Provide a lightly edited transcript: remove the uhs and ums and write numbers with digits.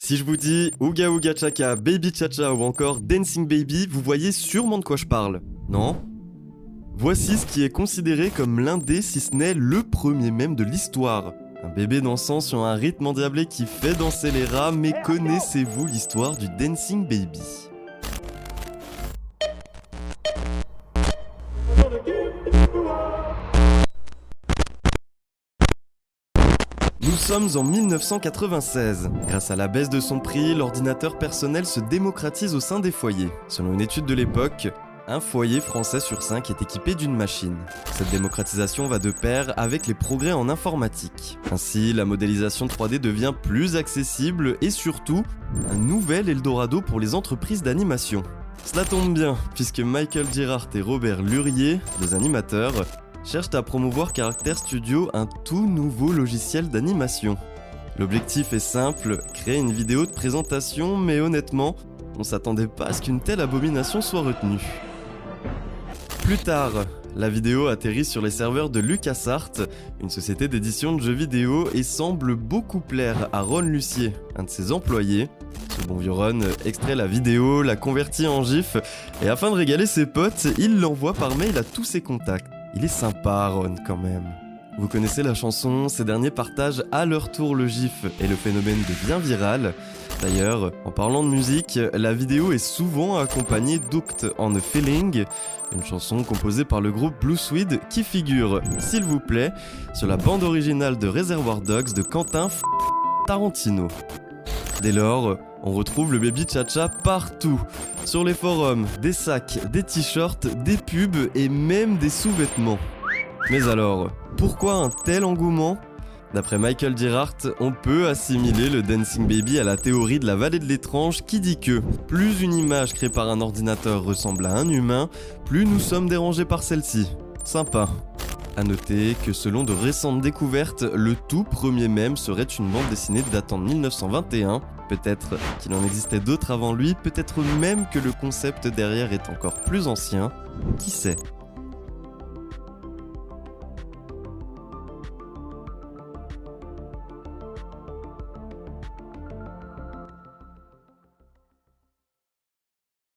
Si je vous dis Ooga Ooga Chaka, Baby Chacha ou encore Dancing Baby, vous voyez sûrement de quoi je parle, non? Voici ce qui est considéré comme l'un des, si ce n'est le premier mème de l'histoire. Un bébé dansant sur un rythme endiablé qui fait danser les rats, mais connaissez-vous l'histoire du Dancing Baby? Nous sommes en 1996. Grâce à la baisse de son prix, l'ordinateur personnel se démocratise au sein des foyers. Selon une étude de l'époque, un foyer français sur 5 est équipé d'une machine. Cette démocratisation va de pair avec les progrès en informatique. Ainsi, la modélisation 3D devient plus accessible et surtout, un nouvel Eldorado pour les entreprises d'animation. Cela tombe bien, puisque Michael Girard et Robert Lurier, deux animateurs, cherchent à promouvoir Character Studio, un tout nouveau logiciel d'animation. L'objectif est simple, créer une vidéo de présentation, mais honnêtement, on s'attendait pas à ce qu'une telle abomination soit retenue. Plus tard, la vidéo atterrit sur les serveurs de LucasArts, une société d'édition de jeux vidéo, et semble beaucoup plaire à Ron Lucier, un de ses employés. Ce bon vieux Ron extrait la vidéo, la convertit en GIF, et afin de régaler ses potes, il l'envoie par mail à tous ses contacts. Il est sympa, Ron, quand même. Vous connaissez la chanson, ces derniers partagent à leur tour le GIF, et le phénomène devient viral. D'ailleurs, en parlant de musique, la vidéo est souvent accompagnée d'Hooked on a Feeling, une chanson composée par le groupe Blue Swede qui figure, s'il vous plaît, sur la bande originale de Reservoir Dogs de Quentin Tarantino. Dès lors, on retrouve le Baby Chacha partout, sur les forums, des sacs, des t-shirts, des pubs et même des sous-vêtements. Mais alors, pourquoi un tel engouement ? D'après Michael Girard, on peut assimiler le Dancing Baby à la théorie de la vallée de l'étrange qui dit que plus une image créée par un ordinateur ressemble à un humain, plus nous sommes dérangés par celle-ci. Sympa. A noter que selon de récentes découvertes, le tout premier mème serait une bande dessinée datant de 1921. Peut-être qu'il en existait d'autres avant lui, peut-être même que le concept derrière est encore plus ancien. Qui sait ?